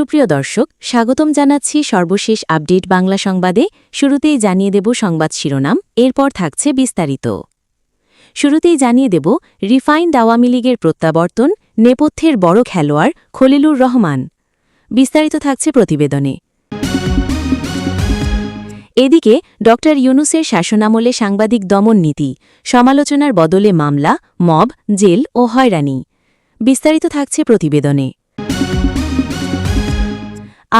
সুপ্রিয় দর্শক, স্বাগতম জানাচ্ছি সর্বশেষ আপডেট বাংলা সংবাদে। শুরুতেই জানিয়ে দেব সংবাদ শিরোনাম, এরপর থাকছে বিস্তারিত। শুরুতেই জানিয়ে দেব রিফাইন্ড আওয়ামী লীগের প্রত্যাবর্তন, নেপথ্যের বড় খেলোয়াড় খলিলুর রহমান। বিস্তারিত থাকছে প্রতিবেদনে। এদিকে ড ইউনূসের শাসনামলে সাংবাদিক দমন নীতি, সমালোচনার বদলে মামলা, মব, জেল ও হয়রানি। বিস্তারিত থাকছে প্রতিবেদনে।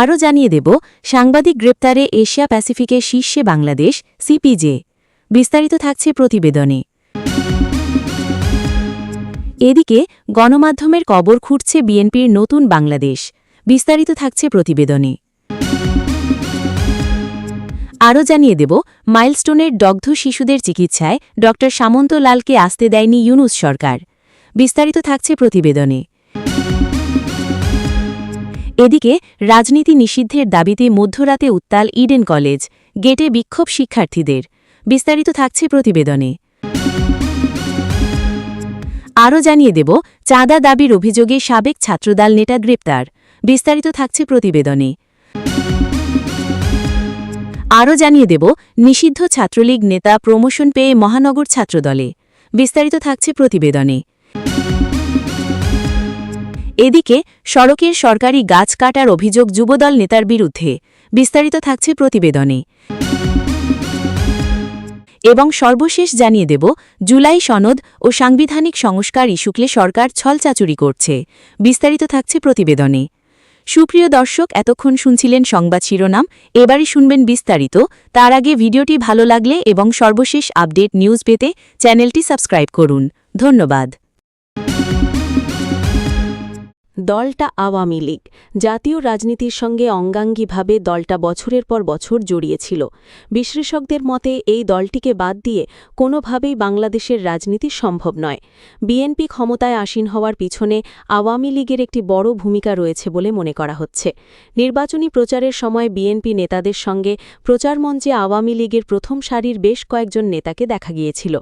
আরও জানিয়ে দেব সাংবাদিক গ্রেপ্তারে এশিয়া প্যাসিফিকের শীর্ষে বাংলাদেশ, সিপিজে। বিস্তারিত থাকছে প্রতিবেদনে। এদিকে গণমাধ্যমের কবর খুঁড়ছে বিএনপির নতুন বাংলাদেশ। বিস্তারিত থাকছে প্রতিবেদনে। আরও জানিয়ে দেব মাইলস্টোনের দগ্ধ শিশুদের চিকিৎসায় ড সামন্ত লালকে আসতে দেয়নি ইউনূস সরকার। বিস্তারিত থাকছে প্রতিবেদনে। এদিকে রাজনীতি নিষিদ্ধের দাবিতে মধ্যরাতে উত্তাল ইডেন কলেজ, গেটে বিক্ষোভ শিক্ষার্থীদের। বিস্তারিত থাকছে প্রতিবেদনে। আরও জানিয়ে দেব চাঁদা দাবির অভিযোগে সাবেক ছাত্রদল নেতা গ্রেপ্তার। বিস্তারিত থাকছে প্রতিবেদনে। আরও জানিয়ে দেব নিষিদ্ধ ছাত্রলীগ নেতা প্রমোশন পেয়ে মহানগর ছাত্রদলে। বিস্তারিত থাকছে প্রতিবেদনে। এদিকে সড়কের সরকারি গাছ কাটার অভিযোগ যুবদল নেতার বিরুদ্ধে। বিস্তারিত থাকছে প্রতিবেদনে। এবং সর্বশেষ জানিয়ে দেব জুলাই সনদ ও সাংবিধানিক সংস্কার ইস্যুকে সরকার ছলচাতুরি করছে। বিস্তারিত থাকছে প্রতিবেদনে। সুপ্রিয় দর্শক, এতক্ষণ শুনছিলেন সংবাদ শিরোনাম, এবারই শুনবেন বিস্তারিত। তার আগে ভিডিওটি ভালো লাগলে এবং সর্বশেষ আপডেট নিউজ পেতে চ্যানেলটি সাবস্ক্রাইব করুন। ধন্যবাদ। দলটা আওয়ামী লীগ জাতীয় রাজনীতির সঙ্গে অঙ্গাঙ্গিভাবে দলটা বছরের পর বছর জড়িয়েছিল। বিশ্লেষকদের মতে এই দলটিকে বাদ দিয়ে কোনোভাবেই বাংলাদেশের রাজনীতি সম্ভব নয়। বিএনপি ক্ষমতায় আসীন হওয়ার পিছনে আওয়ামী লীগের একটি বড় ভূমিকা রয়েছে বলে মনে করা হচ্ছে। নির্বাচনী প্রচারের সময় বিএনপি নেতাদের সঙ্গে প্রচারমঞ্চে আওয়ামী লীগের প্রথম সারির বেশ কয়েকজন নেতাকে দেখা গিয়েছিল।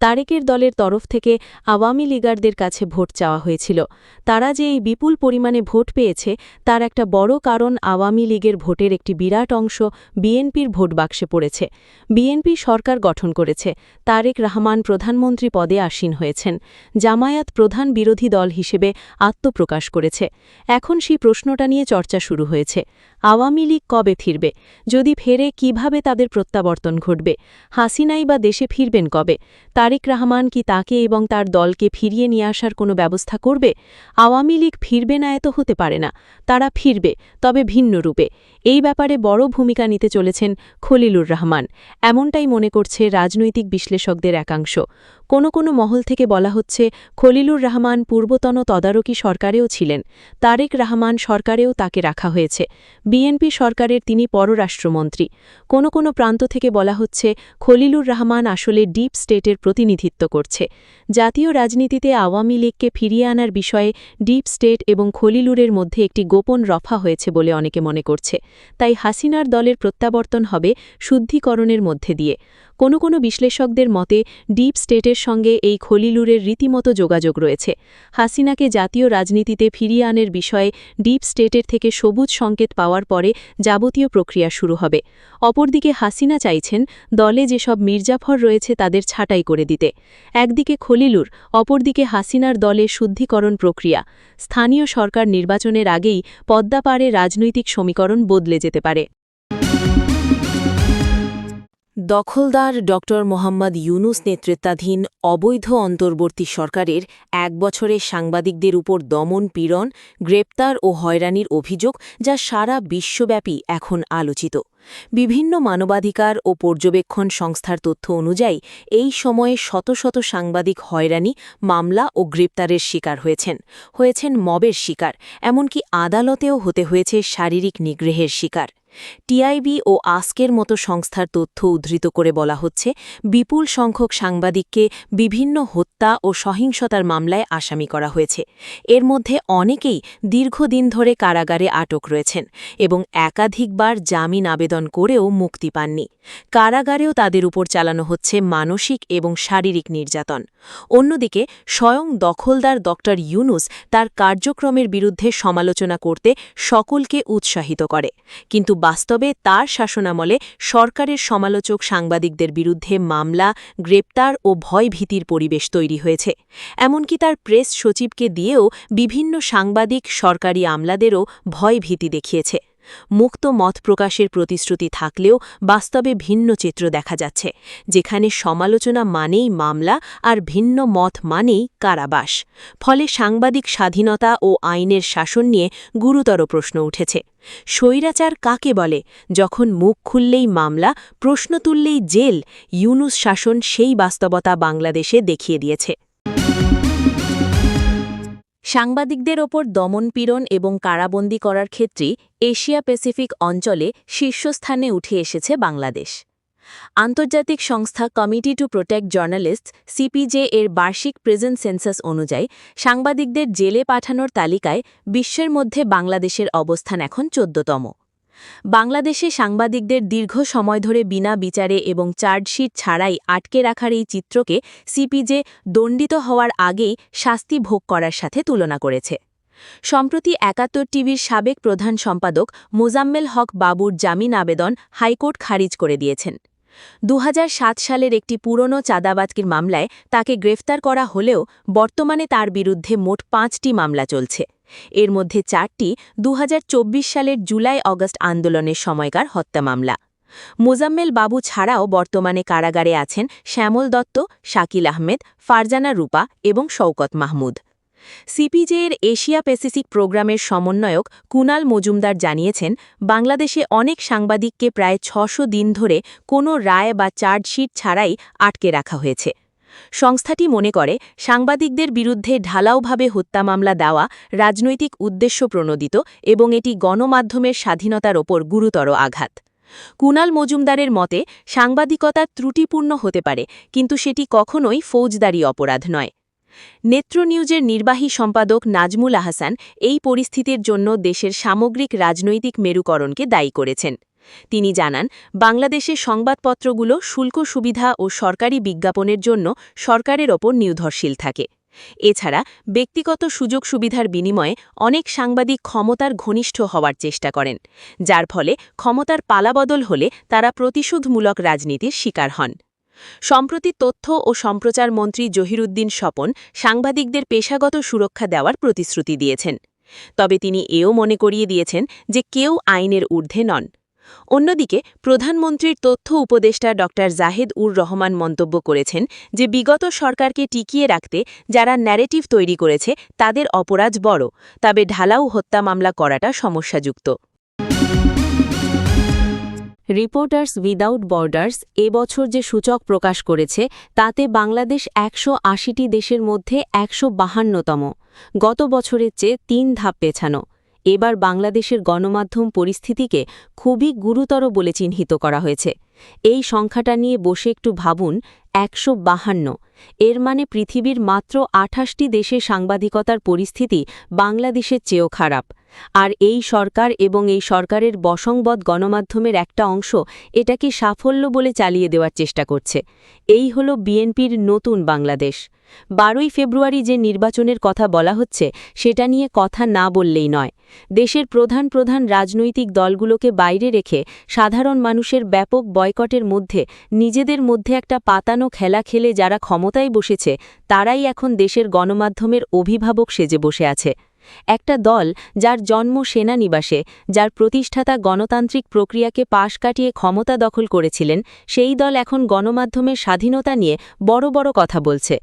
তারেকের দলের তরফ থেকে আওয়ামী লীগারদের কাছে ভোট চাওয়া হয়েছিল। তারা যে এই বিপুল পরিমাণে ভোট পেয়েছে তার একটা বড় কারণ আওয়ামী লীগের ভোটের একটি বিরাট অংশ বিএনপির ভোট বাক্সে পড়েছে। বিএনপি সরকার গঠন করেছে, তারেক রহমান প্রধানমন্ত্রী পদে আসীন হয়েছেন, জামায়াত প্রধান বিরোধী দল হিসেবে আত্মপ্রকাশ করেছে। এখন সেই প্রশ্নটা নিয়ে চর্চা শুরু হয়েছে, আওয়ামী লীগ কবে ফিরবে? যদি ফেরে কিভাবে তাদের প্রত্যাবর্তন ঘটবে? হাসিনাই বা দেশে ফিরবেন কবে? তারেক রহমান কি তাকে এবং তার দলকে ফিরিয়ে নিয়ে আসার কোনো ব্যবস্থা করবে? আওয়ামী লীগ ফিরবে না এত হতে পারে না, তারা ফিরবে, তবে ভিন্ন রূপে। এই ব্যাপারে বড় ভূমিকা নিতে চলেছেন খলিলুর রহমান, এমনটাই মনে করছে রাজনৈতিক বিশ্লেষকদের একাংশ। কোনো কোনো মহল থেকে বলা হচ্ছে খলিলুর রহমান পূর্বতন তদারকি সরকারেও ছিলেন, তারেক রহমান সরকারেও তাকে রাখা হয়েছে, বিএনপি সরকারের তিনি পররাষ্ট্রমন্ত্রী। কোনো কোনো প্রান্ত থেকে বলা হচ্ছে খলিলুর রহমান আসলে ডিপ স্টেটের প্রতিনিধিত্ব করছে। জাতীয় রাজনীতিতে আওয়ামী লীগকে ফিরিয়ে আনার বিষয়ে ডিপ স্টেট এবং খলিলুরের মধ্যে একটি গোপন রফা হয়েছে বলে অনেকে মনে করছে। তাই হাসিনার দলের প্রত্যাবর্তন হবে শুদ্ধিকরণের মধ্যে দিয়ে। কোনো কোনো বিশ্লেষকদের মতে ডিপ স্টেটের সঙ্গে এই খলিলুরের রীতিমতো যোগাযোগ রয়েছে। হাসিনাকে জাতীয় রাজনীতিতে ফিরিয়ে আনার বিষয়ে ডিপ স্টেটের থেকে সবুজ সংকেত পাওয়ার পরে যাবতীয় প্রক্রিয়া শুরু হবে। অপরদিকে হাসিনা চাইছেন দলে যেসব মির্জাফর রয়েছে তাদের ছাঁটাই করে দিতে। একদিকে খলিলুর, অপরদিকে হাসিনার দলে শুদ্ধিকরণ প্রক্রিয়া। স্থানীয় সরকার নির্বাচনের আগেই পদ্মাপাড়ে রাজনৈতিক সমীকরণ বদলে যেতে পারে। দখলদার ড মোহাম্মদ ইউনূস নেতৃত্বাধীন অবৈধ অন্তর্বর্তী সরকারের ১ বছরে সাংবাদিকদের উপর দমন পীড়ন, গ্রেপ্তার ও হয়রানির অভিযোগ যা সারা বিশ্বব্যাপী এখন আলোচিত। বিভিন্ন মানবাধিকার ও পর্যবেক্ষণ সংস্থার তথ্য অনুযায়ী এই সময়ে শত শত সাংবাদিক হয়রানি, মামলা ও গ্রেপ্তারের শিকার হয়েছেন মবের শিকার, এমনকি আদালতেও হতে হয়েছে শারীরিক নিগ্রহের শিকার। টিআইবি ও আস্কের মতো সংস্থার তথ্য উদ্ধৃত করে বলা হচ্ছে, বিপুল সংখ্যক সাংবাদিককে বিভিন্ন হত্যা ও সহিংসতার মামলায় আসামি করা হয়েছে। এর মধ্যে অনেকেই দীর্ঘদিন ধরে কারাগারে আটক রয়েছেন এবং একাধিকবার জামিন আবেদন করেও মুক্তি পাননি। কারাগারেও তাদের উপর চালানো হচ্ছে মানসিক এবং শারীরিক নির্যাতন। অন্যদিকে স্বয়ং দখলদার ডক্টর ইউনুস তার কার্যক্রমের বিরুদ্ধে সমালোচনা করতে সকলকে উৎসাহিত করে, কিন্তু বাস্তবে তার শাসনামলে সরকারের সমালোচক সাংবাদিকদের বিরুদ্ধে মামলা, গ্রেপ্তার ও ভয়ভীতির পরিবেশ তৈরি হয়েছে। এমনকি তার প্রেস সচিবকে দিয়েও বিভিন্ন সাংবাদিক সরকারি আমলাদেরও ভয়ভীতি দেখিয়েছে। মুক্ত মত প্রকাশের প্রতিশ্রুতি থাকলেও বাস্তবে ভিন্ন চিত্র দেখা যাচ্ছে, যেখানে সমালোচনা মানেই মামলা আর ভিন্ন মত মানেই কারাবাস। ফলে সাংবাদিক স্বাধীনতা ও আইনের শাসন নিয়ে গুরুতর প্রশ্ন উঠেছে। স্বৈরাচার কাকে বলে? যখন মুখ খুললেই মামলা, প্রশ্ন তুললেই জেল। ইউনুস শাসন সেই বাস্তবতা বাংলাদেশে দেখিয়ে দিয়েছে। সাংবাদিকদের ওপর দমনপীড়ন এবং কারাবন্দী করার ক্ষেত্রে এশিয়া প্যাসিফিক অঞ্চলে শীর্ষস্থানে উঠে এসেছে বাংলাদেশ। আন্তর্জাতিক সংস্থা committee to protect journalists CPJ এর বার্ষিক প্রেজেন্ট সেন্সাস অনুযায়ী সাংবাদিকদের জেলে পাঠানোর তালিকায় বিশ্বের মধ্যে বাংলাদেশের অবস্থান এখন ১৪তম। বাংলাদেশে সাংবাদিকদের দীর্ঘ সময় ধরে বিনা বিচারে এবং চার্জশিট ছাড়াই আটকে রাখার এই চিত্রকে সিপিজে দণ্ডিত হওয়ার আগেই শাস্তি ভোগ করার সাথে তুলনা করেছে। সম্প্রতি ৭১ টিভির সাবেক প্রধান সম্পাদক মোজাম্মেল হক বাবুর জামিন আবেদন হাইকোর্ট খারিজ করে দিয়েছেন। ২০০৭ সালের একটি পুরনো চাঁদাবাজকির মামলায় তাকে গ্রেফতার করা হলেও বর্তমানে তার বিরুদ্ধে মোট ৫টি মামলা চলছে। এর মধ্যে ৪টি ২০২৪ সালের জুলাই-অগস্ট আন্দোলনের সময়কার হত্যা মামলা। মোজাম্মেল বাবু ছাড়াও বর্তমানে কারাগারে আছেন শ্যামল দত্ত, শাকিল আহমেদ, ফারজানা রূপা এবং শওকত মাহমুদ। সিপিজে এর এশিয়া প্যাসিফিক প্রোগ্রামের সমন্বয়ক কুনাল মজুমদার জানিয়েছেন, বাংলাদেশে অনেক সাংবাদিককে প্রায় ৬০০ দিন ধরে কোনো রায় বা চার্জশিট ছাড়াই আটকে রাখা হয়েছে। সংস্থাটি মনে করে, সাংবাদিকদের বিরুদ্ধে ঢালাওভাবে হত্যা মামলা দেওয়া রাজনৈতিক উদ্দেশ্য প্রণোদিত এবং এটি গণমাধ্যমের স্বাধীনতার ওপর গুরুতর আঘাত। কুনাল মজুমদারের মতে, সাংবাদিকতা ত্রুটিপূর্ণ হতে পারে, কিন্তু সেটি কখনোই ফৌজদারি অপরাধ নয়। নেত্র নিউজের নির্বাহী সম্পাদক নাজমুল আহসান এই পরিস্থিতির জন্য দেশের সামগ্রিক রাজনৈতিক মেরুকরণকে দায়ী করেছেন। তিনি জানান, বাংলাদেশে সংবাদপত্রগুলো শুল্ক সুবিধা ও সরকারি বিজ্ঞাপনের জন্য সরকারের ওপর নির্ভরশীল থাকে। এছাড়া ব্যক্তিগত সুযোগ সুবিধার বিনিময়ে অনেক সাংবাদিক ক্ষমতার ঘনিষ্ঠ হওয়ার চেষ্টা করেন, যার ফলে ক্ষমতার পালাবদল হলে তারা প্রতিশোধমূলক রাজনীতির শিকার হন। সম্প্রতি তথ্য ও সম্প্রচার মন্ত্রী জহিরুদ্দিন স্বপন সাংবাদিকদের পেশাগত সুরক্ষা দেওয়ার প্রতিশ্রুতি দিয়েছেন। তবে তিনি এও মনে করিয়ে দিয়েছেন যে কেউ আইনের ঊর্ধ্বে নন। অন্যদিকে প্রধানমন্ত্রীর তথ্য উপদেষ্টা ড জাহেদ উর রহমান মন্তব্য করেছেন যে বিগত সরকারকে টিকিয়ে রাখতে যারা ন্যারেটিভ তৈরি করেছে তাদের অপরাধ বড়, তবে ঢালাও হত্যা মামলা করাটা সমস্যাযুক্ত। রিপোর্টার্স উইদাউট বর্ডার্স এবছর যে সূচক প্রকাশ করেছে তাতে বাংলাদেশ ১৮০টি দেশের মধ্যে ১৫২তম, গত বছরের চেয়ে ৩ ধাপ পেছানো। এবার বাংলাদেশের গণমাধ্যম পরিস্থিতিকে খুবই গুরুতর বলে চিহ্নিত করা হয়েছে। এই সংখ্যাটা নিয়ে বসে একটু ভাবুন, ১৫২। এর মানে পৃথিবীর মাত্র ২৮টি দেশে সাংবাদিকতার পরিস্থিতি বাংলাদেশের চেয়েও খারাপ। আর এই সরকার এবং এই সরকারের বশংবদ গণমাধ্যমের একটা অংশ এটাকে সাফল্য বলে চালিয়ে দেওয়ার চেষ্টা করছে। এই হল বিএনপির নতুন বাংলাদেশ। ১২ই ফেব্রুয়ারি যে নির্বাচনের কথা বলা হচ্ছে সেটা নিয়ে কথা না বললেই নয়। দেশের প্রধান প্রধান রাজনৈতিক দলগুলোকে বাইরে রেখে সাধারণ মানুষের ব্যাপক বয়কটের মধ্যে নিজেদের মধ্যে একটা পাতানো খেলা খেলে যারা ক্ষমতায় বসেছে তারাই এখন দেশের গণমাধ্যমের অভিভাবক সেজে বসে আছে। একটা দল যার জন্ম সেনানিবাসে, যার প্রতিষ্ঠাতা গণতান্ত্রিক প্রক্রিয়াকে পাশ কাটিয়ে ক্ষমতা দখল করেছিলেন, সেই দল এখন গণমাধ্যমের স্বাধীনতা নিয়ে বড় বড় কথা বলছে।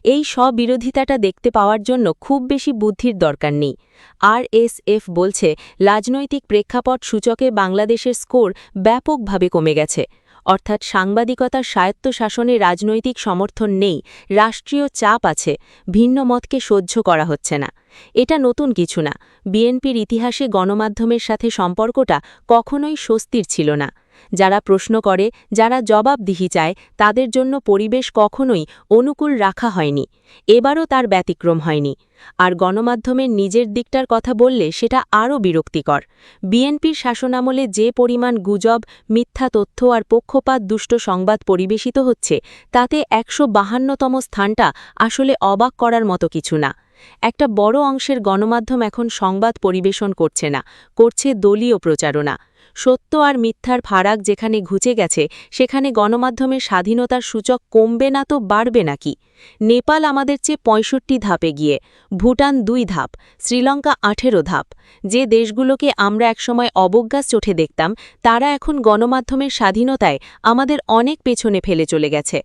এই স্ববিরোধিতাটা দেখতে পাওয়ার জন্য খুব বেশি বুদ্ধির দরকার নেই। আরএসএফ বলছে, রাজনৈতিক প্রেক্ষাপট সূচকে বাংলাদেশের স্কোর ব্যাপকভাবে কমে গেছে। অর্থাৎ সাংবাদিকতার স্বায়ত্তশাসনে রাজনৈতিক সমর্থন নেই, রাষ্ট্রীয় চাপ আছে, ভিন্ন মতকে সহ্য করা হচ্ছে না। এটা নতুন কিছু না। বিএনপির ইতিহাসে গণমাধ্যমের সাথে সম্পর্কটা কখনোই স্বস্তির ছিল না। যারা প্রশ্ন করে, যারা জবাবদিহি চায়, তাদের জন্য পরিবেশ কখনোই অনুকূল রাখা হয়নি। এবারও তার ব্যতিক্রম হয়নি। আর গণমাধ্যমের নিজের দিকটার কথা বললে সেটা আরও বিরক্তিকর। বিএনপির শাসনামলে যে পরিমাণ গুজব, মিথ্যা তথ্য আর পক্ষপাত দুষ্ট সংবাদ পরিবেশিত হচ্ছে, তাতে ১৫২তম স্থানটা আসলে অবাক করার মতো কিছু না। একটা বড় অংশের গণমাধ্যম এখন সংবাদ পরিবেশন করছে না, করছে দলীয় প্রচারণা। সত্য আর মিথ্যার ফারাক যেখানে ঘুচে গেছে, সেখানে গণমাধ্যমের স্বাধীনতার সূচক কমবে না তো বাড়বে নাকি? নেপাল আমাদের চেয়ে ৬৫ ধাপে গিয়ে, ভুটান ২ ধাপ, শ্রীলঙ্কা ১৮ ধাপ। যে দেশগুলোকে আমরা একসময় অবজ্ঞার চোখে দেখতাম, তারা এখন গণমাধ্যমের স্বাধীনতায় আমাদের অনেক পেছনে ফেলে চলে গেছে।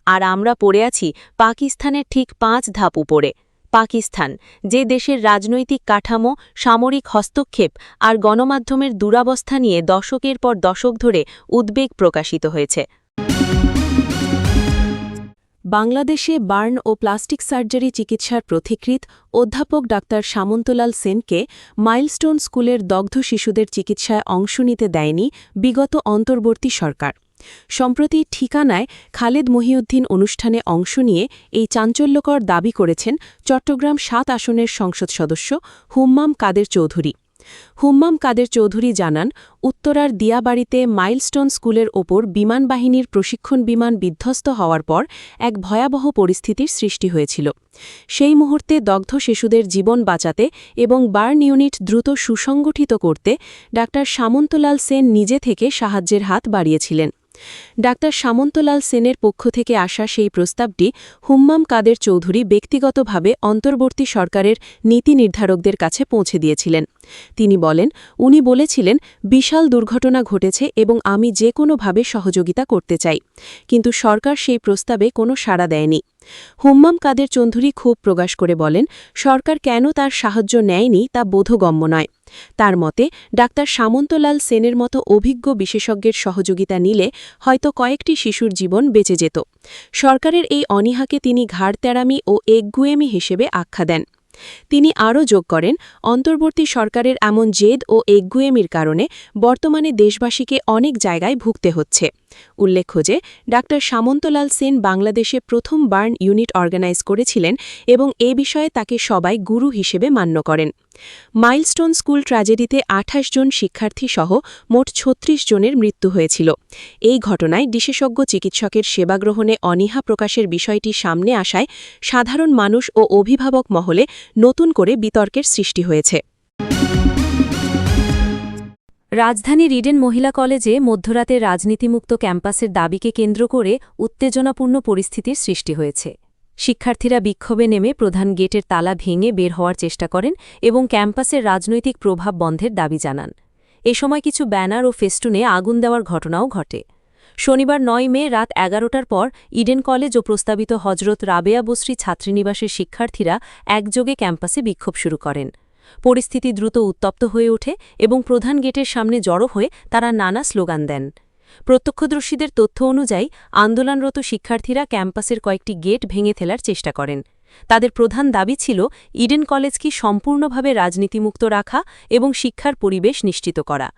আর আমরা পড়ে আছি পাকিস্তানের ঠিক ৫ ধাপ উপরে। পাকিস্তান, যে দেশের রাজনৈতিক কাঠামো, সামরিক হস্তক্ষেপ আর গণমাধ্যমের দুরবস্থা নিয়ে দশকের পর দশক ধরে উদ্বেগ প্রকাশিত হয়েছে। বাংলাদেশে বার্ন ও প্লাস্টিক সার্জারি চিকিৎসার পথিকৃৎ অধ্যাপক ডাক্তার সামন্তলাল সেনকে মাইলস্টোন স্কুলের দগ্ধ শিশুদের চিকিৎসায় অংশ নিতে দেয়নি বিগত অন্তর্বর্তী সরকার। সম্প্রতি ঠিকানায় খালেদ মহিউদ্দিন অনুষ্ঠানে অংশ নিয়ে এই চাঞ্চল্যকর দাবি করেছেন চট্টগ্রাম ৭ আসনের সংসদ সদস্য হুম্মাম কাদের চৌধুরী। হুম্মাম কাদের চৌধুরী জানান, উত্তরার দিয়াবাড়িতে মাইলস্টোন স্কুলের ওপর বিমান বাহিনীর প্রশিক্ষণ বিমান বিধ্বস্ত হওয়ার পর এক ভয়াবহ পরিস্থিতির সৃষ্টি হয়েছিল। সেই মুহূর্তে দগ্ধ শিশুদের জীবন বাঁচাতে এবং বার্ন ইউনিট দ্রুত সুসংগঠিত করতে ডাক্তার সামন্তলাল সেন নিজে থেকে সাহায্যের হাত বাড়িয়েছিলেন। ডাক্তার সামন্তলাল সেনের পক্ষ থেকে আসা সেই প্রস্তাবটি হুম্মাম কাদের চৌধুরী ব্যক্তিগতভাবে অন্তর্বর্তী সরকারের নীতি নির্ধারকদের কাছে পৌঁছে দিয়েছিলেন। তিনি বলেন, উনি বলেছিলেন, বিশাল দুর্ঘটনা ঘটেছে এবং আমি যে কোনোভাবে সহযোগিতা করতে চাই, কিন্তু সরকার সেই প্রস্তাবে কোনো সাড়া দেয়নি। হুম্মাম কাদের চৌধুরী ক্ষোভ প্রকাশ করে বলেন, সরকার কেন তার সাহায্য নেয়নি তা বোধগম্য নয়। তার মতে, ডাক্তার সামন্তলাল সেনের মতো অভিজ্ঞ বিশেষজ্ঞের সহযোগিতা নিলে হয়তো কয়েকটি শিশুর জীবন বেঁচে যেত। সরকারের এই অনীহাকে তিনি ঘাড়তেরামি ও একগুঁয়েমি হিসেবে আখ্যা দেন। তিনি আরও যোগ করেন, অন্তর্বর্তী সরকারের এমন জেদ ও একগুঁয়েমির কারণে বর্তমানে দেশবাসীকে অনেক জায়গায় ভুগতে হচ্ছে। উল্লেখ্য যে, ডাক্তার সামন্তলাল সেন বাংলাদেশে প্রথম বার্ন ইউনিট অর্গানাইজ করেছিলেন এবং এ বিষয়ে তাকে সবাই গুরু হিসেবে মান্য করেন। মাইলস্টোন স্কুল ট্র্যাজেডিতে ২৮ জন শিক্ষার্থী সহ মোট ৩৬ জনের মৃত্যু হয়েছিল। এই ঘটনায় বিশেষজ্ঞ চিকিৎসকের সেবা গ্রহণে অনীহা প্রকাশের বিষয়টি সামনে আসায় সাধারণ মানুষ ও অভিভাবক মহলে নতুন করে বিতর্কের সৃষ্টি হয়েছে। রাজধানীর ইডেন মহিলা কলেজে মধ্যরাতে রাজনীতিমুক্ত ক্যাম্পাসের দাবিকে কেন্দ্র করে উত্তেজনাপূর্ণ পরিস্থিতির সৃষ্টি হয়েছে। শিক্ষার্থীরা বিক্ষোভে নেমে প্রধান গেটের তালা ভেঙে বের হওয়ার চেষ্টা করেন এবং ক্যাম্পাসের রাজনৈতিক প্রভাব বন্ধের দাবি জানান। এ সময় কিছু ব্যানার ও ফেস্টুনে আগুন দেওয়ার ঘটনাও ঘটে। শনিবার ৯ মে রাত ১১টার পর ইডেন কলেজ ও প্রস্তাবিত হজরত রাবেয়া বসরি ছাত্রীনিবাসের শিক্ষার্থীরা একযোগে ক্যাম্পাসে বিক্ষোভ শুরু করেন। পরিস্থিতি দ্রুত উত্তপ্ত হয়ে ওঠে এবং প্রধান গেটের সামনে জড়ো হয়ে তারা নানা স্লোগান দেন। প্রত্যক্ষদর্শীদের তথ্য অনুযায়ী আন্দোলনরত শিক্ষার্থীরা ক্যাম্পাসের কয়েকটি গেট ভেঙে ফেলার চেষ্টা করেন। তাদের প্রধান দাবি ছিল ইডেন কলেজকে সম্পূর্ণভাবে রাজনীতিমুক্ত রাখা এবং শিক্ষার পরিবেশ নিশ্চিত করা।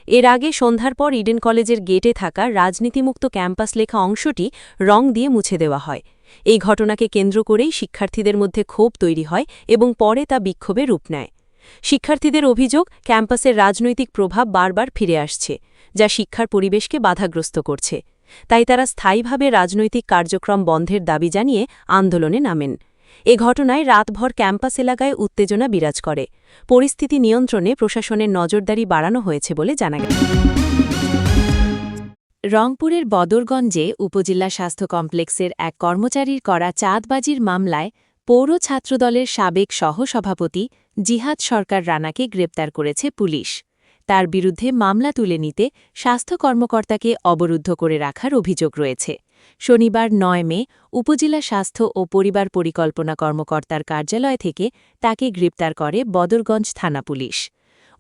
এর আগে সন্ধ্যার পর ইডেন কলেজের গেটে থাকা রাজনীতিমুক্ত ক্যাম্পাস লেখা অংশটি রং দিয়ে মুছে দেওয়া হয়। এই ঘটনাকে কেন্দ্র করেই শিক্ষার্থীদের মধ্যে ক্ষোভ তৈরি হয় এবং পরে তা বিক্ষোভে রূপ নেয়। শিক্ষার্থীদের অভিযোগ, ক্যাম্পাসের রাজনৈতিক প্রভাব বারবার ফিরে আসছে, যা শিক্ষার পরিবেশকে বাধাগ্রস্ত করছে। তাই তারা স্থায়ীভাবে রাজনৈতিক কার্যক্রম বন্ধের দাবি জানিয়ে আন্দোলনে নামেন। এ ঘটনায় রাতভর ক্যাম্পাস এলাকায় উত্তেজনা বিরাজ করে। পরিস্থিতি নিয়ন্ত্রণে প্রশাসনের নজরদারি বাড়ানো হয়েছে বলে জানা গেছে। রংপুরের বদরগঞ্জে উপজেলা স্বাস্থ্য কমপ্লেক্সের এক কর্মচারীর করা চাঁদবাজির মামলায় পৌর ছাত্রদলের সাবেক সহসভাপতি জিহাদ সরকার রানাকে গ্রেপ্তার করেছে পুলিশ। তার বিরুদ্ধে মামলা তুলে নিতে স্বাস্থ্য কর্মকর্তাকে অবরুদ্ধ করে রাখার অভিযোগ রয়েছে। শনিবার ৯ মে উপজেলা স্বাস্থ্য ও পরিবার পরিকল্পনা কর্মকর্তার কার্যালয় থেকে তাকে গ্রেপ্তার করে বদরগঞ্জ থানা পুলিশ।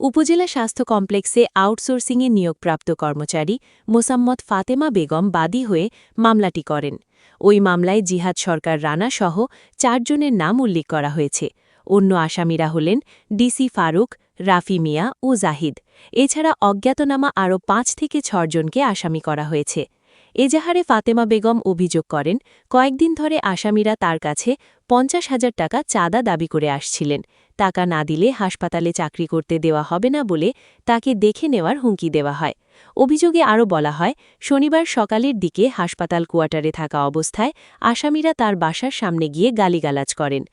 উপজেলা স্বাস্থ্য কমপ্লেক্সে আউটসোর্সিংয়ে নিয়োগপ্রাপ্ত কর্মচারী মোসাম্মদ ফাতেমা বেগম বাদী হয়ে মামলাটি করেন। ওই মামলায় জিহাদ সরকার রানা সহ 4 জনের নাম উল্লেখ করা হয়েছে। অন্য আসামিরা হলেন ডিসি ফারুক, রাফি মিয়া ও জাহিদ। এছাড়া অজ্ঞাতনামা আরও 5 থেকে 6 জনকে আসামি করা হয়েছে। এজাহারে ফাতেমা বেগম অভিযোগ করেন, কয়েকদিন ধরে আসামিরা তার কাছে 50,000 টাকা চাঁদা দাবি করে আসছিলেন। টাকা না দিলে হাসপাতালে চাকরি করতে দেওয়া হবে না বলে তাকে দেখে নেওয়ার হুমকি দেওয়া হয়। অভিযোগে আরও বলা হয়, শনিবার সকালের দিকে হাসপাতাল কোয়ার্টারে থাকা অবস্থায় আসামিরা তার বাসার সামনে গিয়ে গালিগালাজ করেন।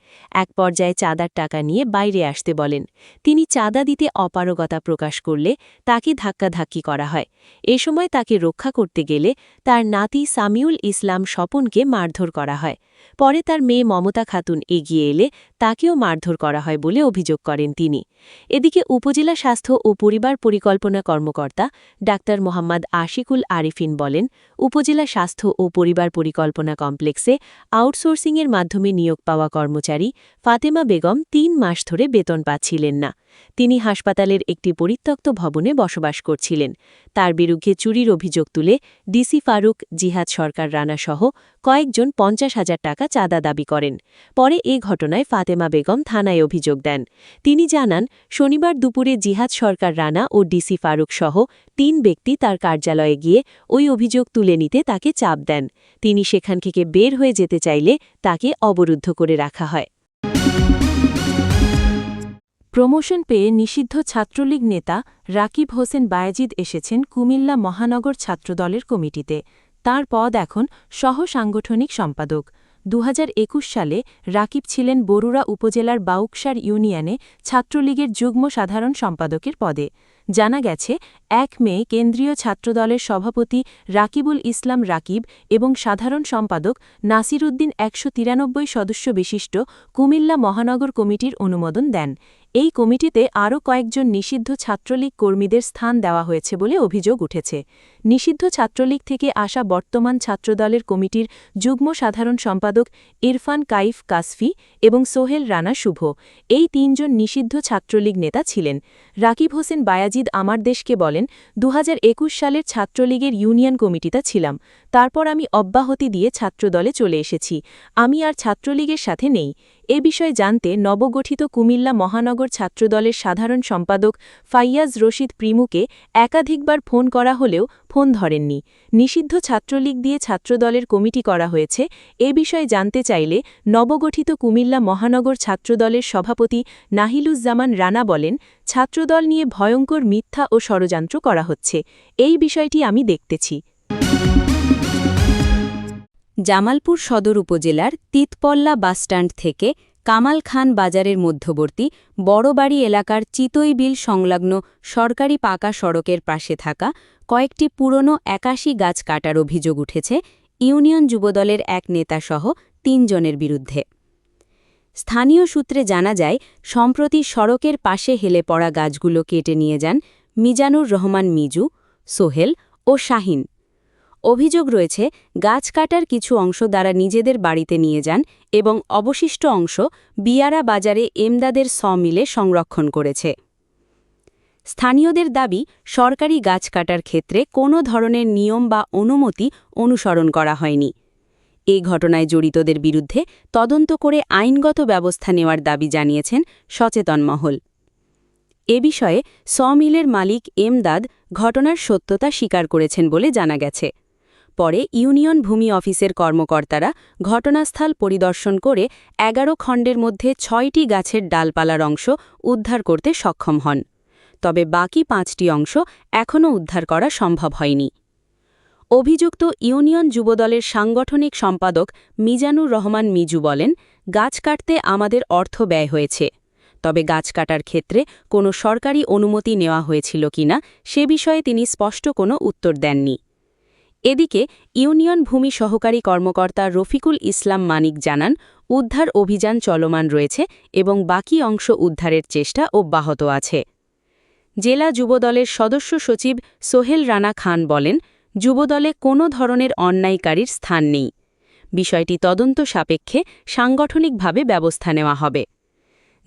এক পর্যায়ে চাঁদার টাকা নিয়ে বাইরে আসতে বলেন। তিনি চাঁদা দিতে অপারগতা প্রকাশ করলে তাকে ধাক্কাধাক্কি করা হয়। এ সময় তাকে রক্ষা করতে গেলে তার নাতি সামিউল ইসলাম স্বপনকে মারধর করা হয়। পরে তার মেয়ে মমতা খাতুন এগিয়ে এলে তাকেও মারধর করা হয় বলে অভিযোগ করেন তিনি। এদিকে উপজেলা স্বাস্থ্য ও পরিবার পরিকল্পনা কর্মকর্তা ডাক্তার মোহাম্মদ আশিকুল আরিফিন বলেন, উপজেলা স্বাস্থ্য ও পরিবার পরিকল্পনা কমপ্লেক্সে আউটসোর্সিংয়ের মাধ্যমে নিয়োগ পাওয়া কর্মচারী ফাতেমা বেগম 3 মাস ধরে বেতন পাচ্ছিলেন না। তিনি হাসপাতালের একটি পরিত্যক্ত ভবনে বসবাস করছিলেন। তার বিরুদ্ধে চুরির অভিযোগ তুলে ডিসি ফারুক, জিহাদ সরকার রানা সহ কয়েকজন 50,000 টাকা চাঁদা দাবি করেন। পরে এ ঘটনায় ফাতেমা বেগম থানায় অভিযোগ দেন। তিনি জানান, শনিবার দুপুরে জিহাদ সরকার রানা ও ডিসি ফারুক সহ 3 ব্যক্তি তার কার্যালয়ে গিয়ে ওই অভিযোগ তুলে নিতে তাকে চাপ দেন। তিনি সেখান থেকে বের হয়ে যেতে চাইলে তাকে অবরুদ্ধ করে রাখা হয়। প্রমোশন পেয়ে নিষিদ্ধ ছাত্রলীগ নেতা রাকিব হোসেন বায়েজিদ এসেছেন কুমিল্লা মহানগর ছাত্রদলের কমিটিতে। তার পদ এখন সহ-সাংগঠনিক সম্পাদক। 2021 সালে রাকিব ছিলেন বরুড়া উপজেলার বাউকসার ইউনিয়নে ছাত্রলীগের যুগ্ম সাধারণ সম্পাদকের পদে। জানা গেছে, 1 মে কেন্দ্রীয় ছাত্রদলের সভাপতি রাকিবুল ইসলাম রাকিব এবং সাধারণ সম্পাদক নাসির উদ্দিন 193 সদস্য বিশিষ্ট কুমিল্লা মহানগর কমিটির অনুমোদন দেন। এই কমিটিতে আরও কয়েকজন নিষিদ্ধ ছাত্রলীগ কর্মীদের স্থান দেওয়া হয়েছে বলে অভিযোগ উঠেছে। নিষিদ্ধ ছাত্রলীগ থেকে আসা বর্তমান ছাত্রদলের কমিটির যুগ্ম সাধারণ সম্পাদক ইরফান কাইফ কাসফি এবং সোহেল রানা শুভ, এই 3 জন নিষিদ্ধ ছাত্রলীগ নেতা ছিলেন। রাকিব হোসেন বায়াজিদ আমার দেশকে বলেন, 2021 সালের ছাত্রলীগের ইউনিয়ন কমিটিতে ছিলাম। তারপর আমি অব্যাহতি দিয়ে ছাত্রদলে চলে এসেছি। আমি আর ছাত্রলীগের সাথে নেই। এ বিষয়ে জানতে নবগঠিত কুমিল্লা মহানগর ছাত্রদলের সাধারণ সম্পাদক ফাইয়াজ রশিদ প্রিমুকে একাধিকবার ফোন করা হলেও ফোন ধরেননি। নিষিদ্ধ ছাত্রলীগ দিয়ে ছাত্রদলের কমিটি করা হয়েছে, এ বিষয়ে জানতে চাইলে নবগঠিত কুমিল্লা মহানগর ছাত্রদলের সভাপতি নাহিলুজ্জামান রানা বলেন, ছাত্রদল নিয়ে ভয়ঙ্কর মিথ্যা ও ষড়যন্ত্র করা হচ্ছে। এই বিষয়টি আমি দেখতেছি। জামালপুর সদর উপজেলার তিতপল্লা বাসস্ট্যান্ড থেকে কামাল খান বাজারের মধ্যবর্তী বড়বাড়ি এলাকার চিতইবিল সংলগ্ন সরকারি পাকা সড়কের পাশে থাকা কয়েকটি পুরনো 81 গাছ কাটার অভিযোগ উঠেছে ইউনিয়ন যুবদলের এক নেতাসহ 3 জনের বিরুদ্ধে। স্থানীয় সূত্রে জানা যায়, সম্প্রতি সড়কের পাশে হেলে পড়া গাছগুলো কেটে নিয়ে যান মিজানুর রহমান মিজু, সোহেল ও শাহিন। অভিযোগ রয়েছে, গাছ কাটার কিছু অংশ দ্বারা নিজেদের বাড়িতে নিয়ে যান এবং অবশিষ্ট অংশ বিয়ারা বাজারে এমদাদের মিলে সংরক্ষণ করেছে। স্থানীয়দের দাবি, সরকারি গাছ কাটার ক্ষেত্রে কোনো ধরনের নিয়ম বা অনুমতি অনুসরণ করা হয়নি। এই ঘটনায় জড়িতদের বিরুদ্ধে তদন্ত করে আইনগত ব্যবস্থা নেওয়ার দাবি জানিয়েছেন সচেতন মহল। এ বিষয়ে মিলের মালিক এমদাদ ঘটনার সত্যতা স্বীকার করেছেন বলে জানা গেছে। পরে ইউনিয়ন ভূমি অফিসের কর্মকর্তারা ঘটনাস্থল পরিদর্শন করে 11 খণ্ডের মধ্যে 6টি গাছের ডালপালার অংশ উদ্ধার করতে সক্ষম হন। তবে বাকি 5টি অংশ এখনও উদ্ধার করা সম্ভব হয়নি। অভিযুক্ত ইউনিয়ন যুবদলের সাংগঠনিক সম্পাদক মিজানুর রহমান মিজু বলেন, গাছ কাটতে আমাদের অর্থ ব্যয় হয়েছে। তবে গাছ কাটার ক্ষেত্রে কোনো সরকারি অনুমতি নেওয়া হয়েছিল কিনা সে বিষয়ে তিনি স্পষ্ট কোনো উত্তর দেননি। এদিকে ইউনিয়ন ভূমি সহকারী কর্মকর্তা রফিকুল ইসলাম মানিক জানান, উদ্ধার অভিযান চলমান রয়েছে এবং বাকি অংশ উদ্ধারের চেষ্টা অব্যাহত আছে। জেলা যুবদলের সদস্য সচিব সোহেল রানা খান বলেন, যুবদলে কোনো ধরনের অন্যায়কারীর স্থান নেই। বিষয়টি তদন্ত সাপেক্ষে সাংগঠনিকভাবে ব্যবস্থা নেওয়া হবে।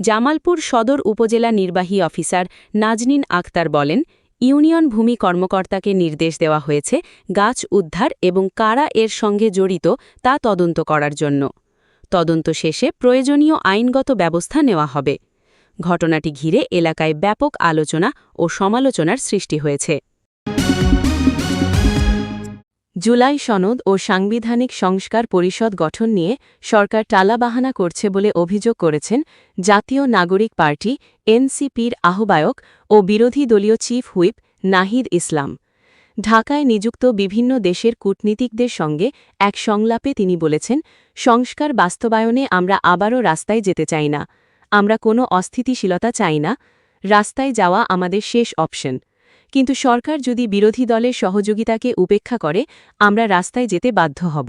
জামালপুর সদর উপজেলা নির্বাহী অফিসার নাজনীন আক্তার বলেন, ইউনিয়ন ভূমি কর্মকর্তাকে নির্দেশ দেওয়া হয়েছে গাছ উদ্ধার এবং কারা এর সঙ্গে জড়িত তা তদন্ত করার জন্য। তদন্ত শেষে প্রয়োজনীয় আইনগত ব্যবস্থা নেওয়া হবে। ঘটনাটি ঘিরে এলাকায় ব্যাপক আলোচনা ও সমালোচনার সৃষ্টি হয়েছে। জুলাই সনদ ও সাংবিধানিক সংস্কার পরিষদ গঠন নিয়ে সরকার টালাবাহানা করছে বলে অভিযোগ করেছেন জাতীয় নাগরিক পার্টি এনসিপির আহ্বায়ক ও বিরোধী দলীয় চিফ হুইপ নাহিদ ইসলাম। ঢাকায় নিযুক্ত বিভিন্ন দেশের কূটনীতিকদের সঙ্গে এক সংলাপে তিনি বলেছেন, সংস্কার বাস্তবায়নে আমরা আবারও রাস্তায় যেতে চাই না। আমরা কোনো অস্থিতিশীলতা চাই না। রাস্তায় যাওয়া আমাদের শেষ অপশন। কিন্তু সরকার যদি বিরোধী দলের সহযোগিতাকে উপেক্ষা করে আমরা রাস্তায় যেতে বাধ্য হব।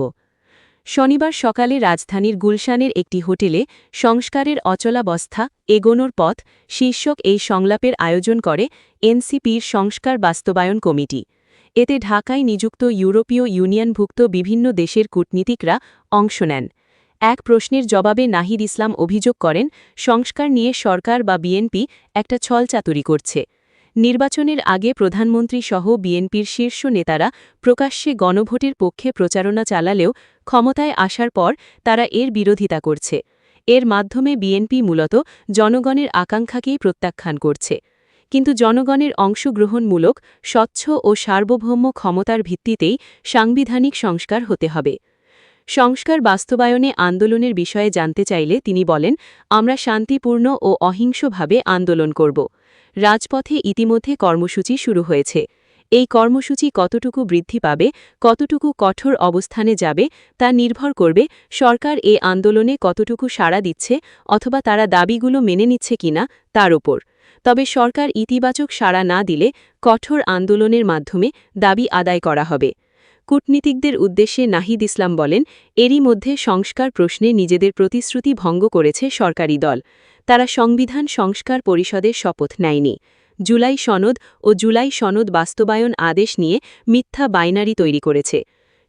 শনিবার সকালে রাজধানীর গুলশানের একটি হোটেলে সংস্কারের অচলাবস্থা এগোনোর পথ শীর্ষক এই সংলাপের আয়োজন করে এনসিপির সংস্কার বাস্তবায়ন কমিটি। এতে ঢাকায় নিযুক্ত ইউরোপীয় ইউনিয়নভুক্ত বিভিন্ন দেশের কূটনীতিকরা অংশ নেন। এক প্রশ্নের জবাবে নাহিদ ইসলাম অভিযোগ করেন, সংস্কার নিয়ে সরকার বা বিএনপি একটা ছলচাতুরি করছে। নির্বাচনের আগে প্রধানমন্ত্রী সহ বিএনপির শীর্ষ নেতারা প্রকাশ্যে গণভোটের পক্ষে প্রচারণা চালালেও ক্ষমতায় আসার পর তারা এর বিরোধিতা করছে। এর মাধ্যমে বিএনপি মূলত জনগণের আকাঙ্ক্ষাকেই প্রত্যাখ্যান করছে। কিন্তু জনগণের অংশগ্রহণমূলক স্বচ্ছ ও সার্বভৌম ক্ষমতার ভিত্তিতেই সাংবিধানিক সংস্কার হতে হবে। সংস্কার বাস্তবায়নে আন্দোলনের বিষয়ে জানতে চাইলে তিনি বলেন, আমরা শান্তিপূর্ণ ও অহিংসভাবে আন্দোলন করব। রাজপথে ইতিমধ্যে কর্মসূচি শুরু হয়েছে। এই কর্মসূচি কতটুকু বৃদ্ধি পাবে, কতটুকু কঠোর অবস্থানে যাবে তা নির্ভর করবে সরকার এ আন্দোলনে কতটুকু সাড়া দিচ্ছে অথবা তারা দাবিগুলো মেনে নিচ্ছে কিনা তার ওপর। তবে সরকার ইতিবাচক সাড়া না দিলে কঠোর আন্দোলনের মাধ্যমে দাবি আদায় করা হবে। কূটনীতিকদের উদ্দেশ্যে নাহিদ ইসলাম বলেন, এরই মধ্যে সংস্কার প্রশ্নে নিজেদের প্রতিশ্রুতি ভঙ্গ করেছে সরকারি দল। তারা সংবিধান সংস্কার পরিষদের শপথ নেয়নি। জুলাই সনদ ও জুলাই সনদ বাস্তবায়ন আদেশ নিয়ে মিথ্যা বাইনারি তৈরি করেছে।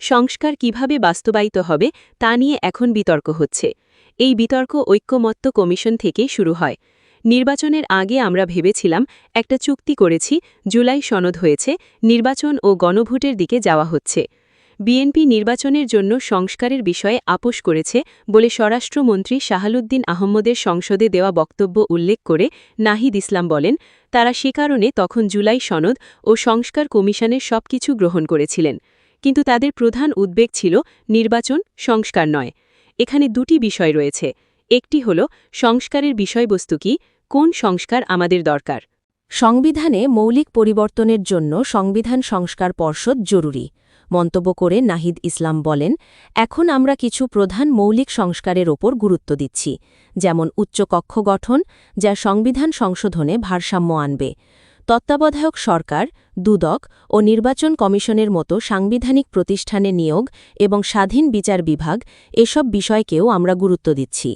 সংস্কার কিভাবে বাস্তবায়িত হবে তা নিয়ে এখন বিতর্ক হচ্ছে। এই বিতর্ক ঐক্যমত্য কমিশন থেকে শুরু হয়। নির্বাচনের আগে আমরা ভেবেছিলাম একটা চুক্তি করেছি, জুলাই সনদ হয়েছে, নির্বাচন ও গণভোটের দিকে যাওয়া হচ্ছে। বিএনপি নির্বাচনের জন্য সংস্কারের বিষয়ে আপোষ করেছে বলে স্বরাষ্ট্রমন্ত্রী শাহালুদ্দিন আহম্মদের সংসদে দেওয়া বক্তব্য উল্লেখ করে নাহিদ ইসলাম বলেন, তারা সে কারণে তখন জুলাই সনদ ও সংস্কার কমিশনের সবকিছু গ্রহণ করেছিলেন। কিন্তু তাদের প্রধান উদ্বেগ ছিল নির্বাচন, সংস্কার নয়। এখানে দুটি বিষয় রয়েছে। একটি হল সংস্কারের বিষয়বস্তু কি, কোন সংস্কার আমাদের দরকার। সংবিধানে মৌলিক পরিবর্তনের জন্য সংবিধান সংস্কার পর্ষদ জরুরি মন্তব্য করে নাহিদ ইসলাম বলেন, এখন আমরা কিছু প্রধান মৌলিক সংস্কারের ওপর গুরুত্ব দিচ্ছি, যেমন উচ্চকক্ষ গঠন, যা সংবিধান সংশোধনে ভারসাম্য আনবে। তত্ত্বাবধায়ক সরকার, দুদক ও নির্বাচন কমিশনের মতো সাংবিধানিক প্রতিষ্ঠানে নিয়োগ এবং স্বাধীন বিচার বিভাগ এসব বিষয়কেও আমরা গুরুত্ব দিচ্ছি।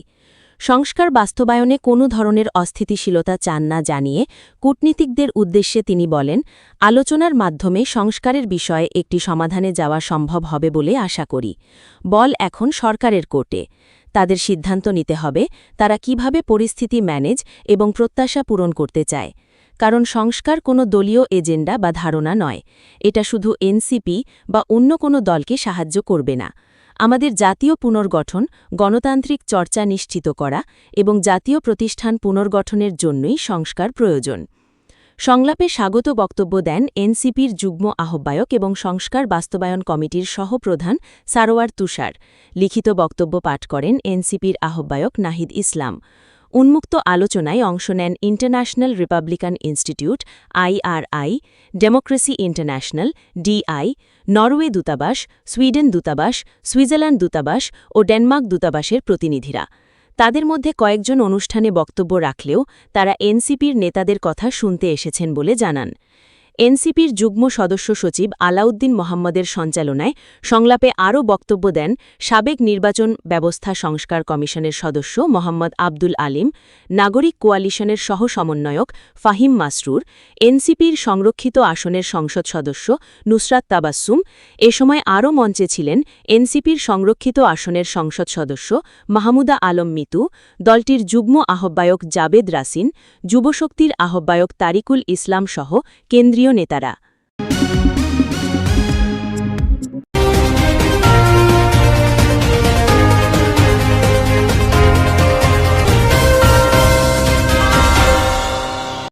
সংস্কার বাস্তবায়নে কোনো ধরনের অস্থিতিশীলতা চান না জানিয়ে কূটনীতিকদের উদ্দেশ্যে তিনি বলেন, আলোচনার মাধ্যমে সংস্কারের বিষয়ে একটি সমাধানে যাওয়া সম্ভব হবে বলে আশা করি। বল এখন সরকারের কোর্টে। তাদের সিদ্ধান্ত নিতে হবে তারা কিভাবে পরিস্থিতি ম্যানেজ এবং প্রত্যাশা পূরণ করতে চায়। কারণ সংস্কার কোনো দলীয় এজেন্ডা বা ধারণা নয়। এটা শুধু এনসিপি বা অন্য কোনো দলকে সাহায্য করবে না। আমাদের জাতীয় পুনর্গঠন, গণতান্ত্রিক চর্চা নিশ্চিত করা এবং জাতীয় প্রতিষ্ঠান পুনর্গঠনের জন্যই সংস্কার প্রয়োজন। সংলাপে স্বাগত বক্তব্য দেন এনসিপির যুগ্ম আহ্বায়ক এবং সংস্কার বাস্তবায়ন কমিটির সহপ্রধান সারোয়ার তুষার। লিখিত বক্তব্য পাঠ করেন এনসিপির আহ্বায়ক নাহিদ ইসলাম। উন্মুক্ত আলোচনায় অংশ নেন international Republican institute IRI, democracy international DI, Norway দূতাবাস, সুইডেন দূতাবাস, সুইজারল্যান্ড দূতাবাস ও ডেনমার্ক দূতাবাসের প্রতিনিধিরা। তাদের মধ্যে কয়েকজন অনুষ্ঠানে বক্তব্য রাখলেও তারা এনসিপির নেতাদের কথা শুনতে এসেছেন বলে জানান। এনসিপির যুগ্ম সদস্য সচিব আলাউদ্দিন মোহাম্মদের সঞ্চালনায় সংলাপে আরও বক্তব্য দেন সাবেক নির্বাচন ব্যবস্থা সংস্কার কমিশনের সদস্য মোহাম্মদ আব্দুল আলিম, নাগরিক কোয়ালিশনের সহ-সমন্বয়ক ফাহিম মাসরুর, এনসিপির সংরক্ষিত আসনের সংসদ সদস্য নুসরাত তাবাসসুম। এ সময় আরও মঞ্চে ছিলেন এনসিপির সংরক্ষিত আসনের সংসদ সদস্য মাহমুদা আলম মিতু, দলটির যুগ্ম আহ্বায়ক জাবেদ রাসিন, যুবশক্তির আহ্বায়ক তারিকুল ইসলাম সহ কেন্দ্রীয় নেতারা।